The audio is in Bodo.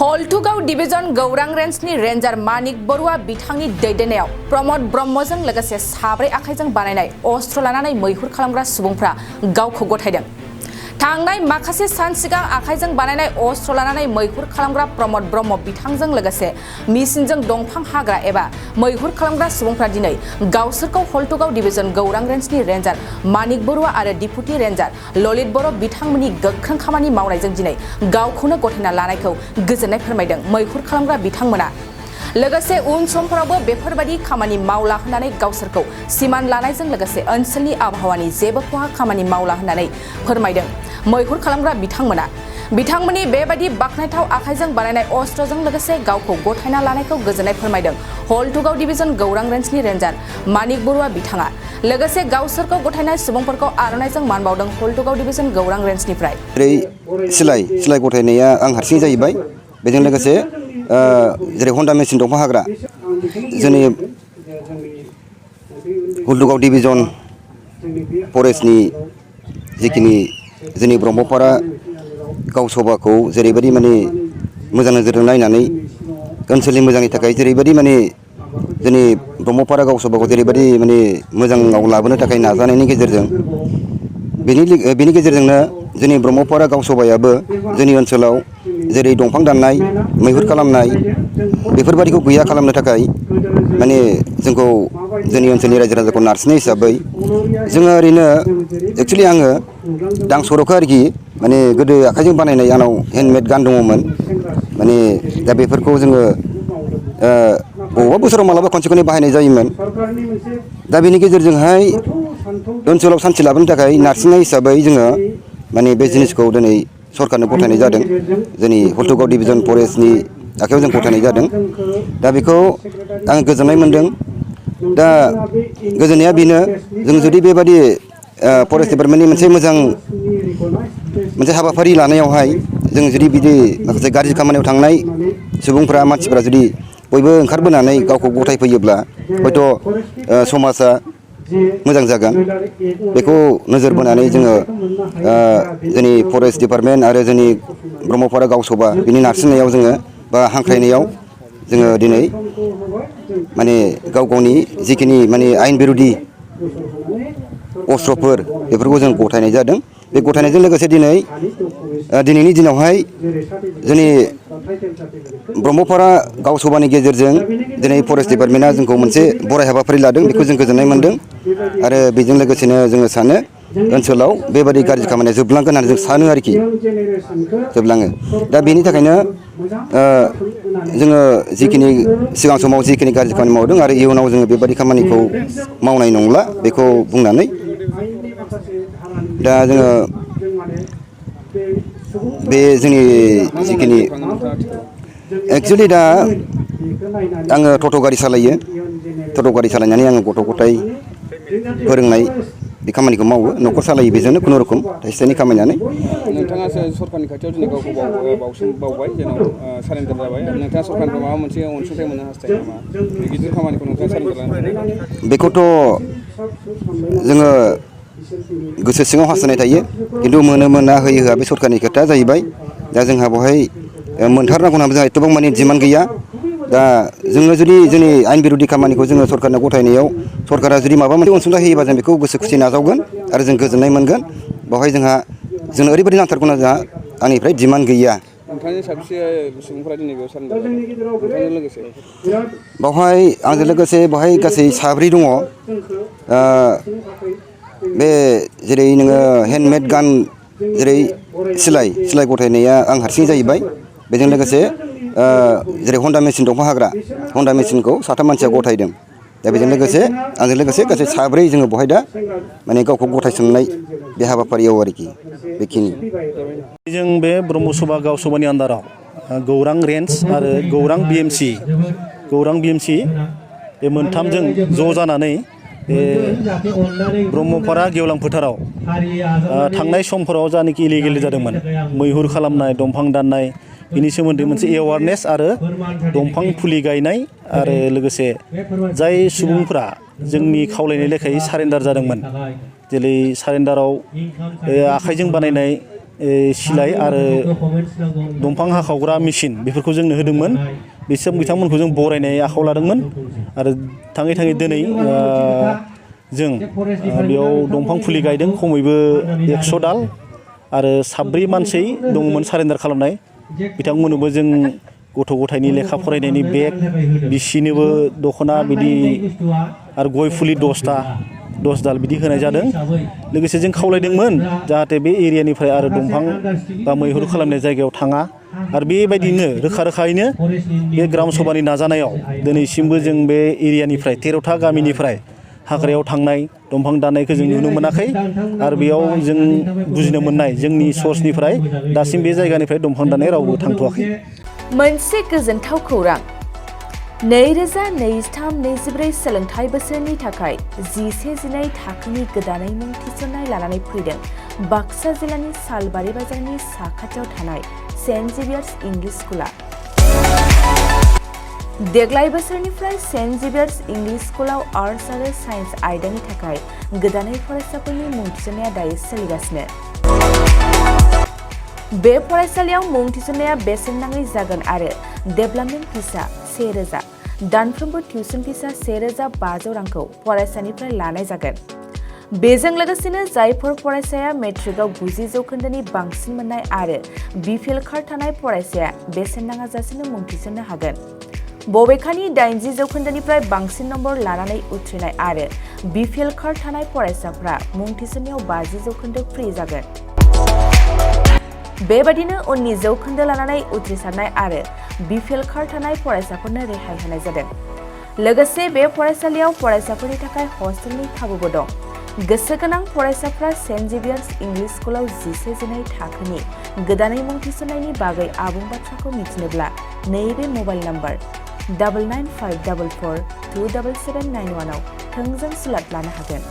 हल्टुगाव डिविजन गौरां रेन्जनि रेन्जार मानिक बरुवा बिथांनि दैदेननायाव प्रमद ब्रह्मजों लोगोसे साब्रै आखाइजों बानायनाय अस्त्र लानानै मैहुर खालामग्रा सुबुंफ्रा गावखौ गथायदों। थांनाय माखासे सान सिगां आखाइजों बानायनाय अस्त्र लानानै मैहुर खालामग्रा प्रमद ब्रह्म बिथांजों लोगोसे मेसिनजों दंफां हाग्रा एबा मैहुर खालामग्रा सुबुंफ्रा दिनै गावसोरखौ हल्टुगाव डिविजन गौरां रेन्जनि रेन्जार मानिक बरुवा आरो डिपुटि रेन्जार ललित बर' बिथांमोननि गोख्रों खामानि मावनायजों दिनै गावखौनो गथायना लानायखौ गोजोननाय फोरमायदों मैहुर खालामग्रा बिथांमोना। लोगोसे उन समफोरावबो बेफोरबायदि खामानि मावला होननानै गावसोरखौ सिमान लानायजों लोगोसे ओनसोलनि आबहावानि जेबो खहा खामानि मावला होननानै फोरमायदों मैहुर खालामग्रा बिथांमोना। बिथांमोननि बेबायदि बाखनायथाव आखाइजों बानायनाय अस्त्रजों लोगोसे गावखौ गथायना लानायखौ गोजोननाय फोरमायदों हल्टुगाव डिविजन गौरां रेन्जनि रेन्जार मानिक बरुवा बिथाङा। लोगोसे गावसोरखौ गथायनाय सुबुंफोरखौ आर'नाइजों मान बावदों हल्टुगाव डिविजन गौरां रेन्जनिफ्राय। सिलाय गथायनाया आं हारसिं जाहैबाय। बेजों लोगोसे जेरै हन्डा मेसिन दंफां हाग्रा जोंनि हल्टुगाव डिविजन फरेस्टनि जिखिनि जोंनि ब्रह्मपारा गावसभाखौ जेरैबायदि माने मोजां नोजोरजों नायनानै ओनसोलनि मोजांनि थाखाय जेरैबायदि माने जोंनि ब्रह्मपारा गावसभाखौ जेरैबायदि माने मोजाङाव लाबोनो थाखाय नाजानायनि गेजेरजों बेनि गेजेरजोंनो जोंनि ब्रह्मपारा गावसभायाबो जोंनि ओनसोलाव जेरै दंफां दाननाय मैहुर खालामनाय बेफोरबायदिखौ गैया खालामनो थाखाय माने जोंखौ जोंनि ओनसोलनि रायजो राजाखौ नारसिननाय हिसाबै जोङो ओरैनो एक्सुवेलि आङो दांसर'खो आरोखि माने गोदो आखाइजों बानायनाय आंनाव हेन्दमेड गान दङमोन माने दा बेफोरखौ जोङो बबेबा बोसोराव मालाबा खनसे खननै बाहायनाय जायोमोन। दा बेनि गेजेरजोंहाय ओनसोलाव सान्थि लाबोनो थाखाय नारसिननाय हिसाबै जोङो माने बे जिनिसखौ दिनै सरकारनो गथायनाय जादों। जोंनि हल्टुगाव डिभिजन फरेस्टनि आखायाव जों गथायनाय जादों। दा बेखौ आं गोजोननाय मोनदों। दा गोजोननाया बेनो जों जुदि बेबादि फरेस्ट डिपार्टमेन्टनि मोनसे हाबाफारि लानायावहाय जों जुदि बिदि माखासे गाज्रि खामानियाव थांनाय मानसिफ्रा जुदि बयबो ओंखारबोनानै गावखौ गथायफैयोब्ला हयथ' समाजा मोजां जागोन। बेखौ नोजोर बोनानै जोङो जोंनि फरेस्ट डिपार्टमेन्ट आरो जोंनि ब्रह्मपारा गावसभा बिनि नारसिननायाव जोङो बा हांख्रायनायाव जोङो दिनै माने गाव गावनि जिखिनि माने आयेन बेरेखा अस्त्रफोर बेफोरखौ जों गथायनाय जादों। बे गथायनायजों लोगोसे दिनैनि दिनावहाय जोंनि ब्रह्मपारा गावसभानि गेजेरजों दिनै फरेस्ट डिपार्टमेन्टआ जोंखौ मोनसे बराय हाबाफारि लादों बेखौ जों गोजोननाय मोनदों। आरो बेजों लोगोसेनो जोङो सानो ओनसोलाव बेबादि गाज्रि खामानिया जोबलांगोन होननानै जों सानो आरोखि जोबलाङो। दा बेनि थाखायनो जोङो जिखिनि सिगां समाव जिखिनि गाज्रि खामानि मावदों आरो इयुनाव जोङो बेबादि खामानिखौ मावनाय नंला बेखौ बुंनानै दा जोङो बे जोंनि जिखिनि एक्सुवेलि दा आङो टट' गारि सालायो। टट' गारि सालायनानै आङो गथ' गथाय फोरोंनाय बे खामानिखौ मावो न'खर सालायो बेजोंनो खुनुरुखुम थाइसे थाइनै खामायनानै। नोंथाङा सरकारनि खाथियाव दिनै गावखौ बावबाय जेन' सारेन्डार जाबाय आरो नोंथाङा सरकारनिफ्राय माबा मोनसे अनसुंथाइ मोननो हास्थायो नामा? बे गिदिर खामानिखौ नोंथाङा सारेन्डार लानो थाखाय बेखौथ' जोङो गोसो सिङाव हास्थायनाय थायो खिन्थु मोना होआ बे सरकारनि खोथा जाहैबाय। दा जोंहा बेवहाय मोनथारनांगौ होननानै जोंहा एथबां माने डिमान्ड गैया। दा जोङो जुदि जोंनि आयेन बेरेखा खामानिखौ जोङो सरकारनो गथायनायाव सरकारा जुदि माबा मोनसे अनसुंथाइ होयोबा जों बेखौ गोसो खुसि नाजावगोन आरो जों गोजोननाय मोनगोन। बेवहाय जोंनो ओरैबायदि नांथारगौ जोंहा आंनिफ्राय डिमान्ड गैया। नोंथांनि साबेसे सुबुंफोरा दिनै बेयाव सारेन्डार जाबाय नोंथांजों लोगोसे? बेवहाय आंजों लोगोसे बेवहाय गासै साब्रै दङ। बे जेरै नोङो हेन्दमेड गान जेरै सिलाय गथायनाया आं हारसिं जाहैबाय। बेजों लोगोसे जेरै हन्डा मेसिन दंफां हाग्रा हन्डा मेसिनखौ साथाम मानसिया गथायदों। दा बेजों लोगोसे आंजों लोगोसे गासै साब्रै जोङो बेवहाय दा माने गावखौ गथायसननाय बे हाबाफारियाव आरोखि बेखिनि। जों बे ब्रह्मसभा गावसभानि आन्दाराव गौरां रेन्ज आरो गौरां बिएमसि बे मोनथामजों ज' जानानै बे ब्रह्मपारा गेवलां फोथाराव थांनाय समफोराव जानाखि इलिगेल जादोंमोन मैहुर खालामनाय दंफां दाननाय बिनि सोमोन्दै मोनसे एवारनेस आरो दंफां फुलि गायनाय आरो लोगोसे जाय सुबुंफ्रा जोंनि खावलायनाय लेखायै सारेन्डार जादोंमोन जेरै सारेन्डाराव आखाइजों बानायनाय सिलाइ आरो दंफां हाखावग्रा मेचिन बेफोरखौ जोंनो होदोंमोन। बिथांमोनखौ जों बरायनाय आखायाव लादोंमोन आरो थाङै थाङै दिनै जों बेयाव दंफां फुलि गायदों खमैबो 100 दाल आरो 4 मानसि दंमोन सारेन्डार खालामनाय। बिथांमोननोबो जों गथ' गथायनि लेखा फरायनायनि बेग, बिसिनोबो दख'ना बिदि आरो गय फुलि 10 दाल बिदि होनाय जादों। लोगोसे जों खावलायदोंमोन जाहाथे बे एरियानिफ्राय आरो दंफां बा मैहुर खालामनाय जायगायाव थाङा आरो बेबायदिनो रोखा-रोखायैनो बे ग्राम सभानि नाजानायाव दिनैसिमबो जों बे एरियानिफ्राय 13था गामिनिफ्राय हाग्रायाव थांनाय दंफां दाननायखौ जों नुनो मोनाखै आरो बेयाव जों बुजिनो मोननाय जोंनि सर्सनिफ्राय दासिम बे जायगानिफ्राय दंफां दाननाय रावबो थांथ'वाखै। मोनसे गोजोनथाव खौरां 2023-24 सोलोंथाइ बोसोरनि थाखाय 11-12 थाखोनि गोदानै मुं थिसननाय लानानै फैदों बाक्सा जिल्लानि सालबारि बाजारनि साखाथियाव थानाय सेन्ट जेभियार्स इंलिश स्कुला। देग्लाय बोसोरनिफ्राय सेन्ट जेभियार्स इंलिश स्कुलाव आर्ट्स आरो साइन्स आयदानि थाखाय गोदानै फरायसाफोरनि मुं थिसननाया दायो सोलिगासिनो। बे फरायसालियाव मुं थिसननाया बेसेन नाङै जागोन आरो डेभेलपमेन्ट फिसा 1000, दानफ्रोमबो टिउसन फिसा 1500 रांखौ फरायसानिफ्राय लानाय जागोन। बेजों लोगोसेनो जायफोर फरायसाया मेट्रिकआव 90 जौखोन्दोनि बांसिन मोननाय आरो बिपिएल कार्ड थानाय फरायसाया बेसेन नाङाजासेनो मुं थिसननो हागोन। बबेखानि 80 जौखोन्दोनिफ्राय बांसिन नम्बर लानानै उथ्रिनाय आरो बिपिएल कार्ड थानाय फरायसाफ्रा मुं थिसननायाव 50 जौखोन्दो फ्रि जागोन। बेबादिनो उननि जौखोन्दो लानानै उथ्रिसारनाय आरो बिपिएल कार्ड थानाय फरायसाफोरनो रेहाय होनाय जादों। लोगोसे बे फरायसालियाव फरायसाफोरनि थाखाय हस्टेलनि खाबुबो दं। गोसो गोनां फरायसाफ्रा सेन्ट जेभियार्स इंलिश स्कुलाव 11-12 थाखोनि गोदानै मुं थिसननायनि बागै आबुं बाथ्राखौ मिथिनोब्ला नैबे मबाइल नम्बर 9954427791 आव थोंजों सुलाद लानो हागोन।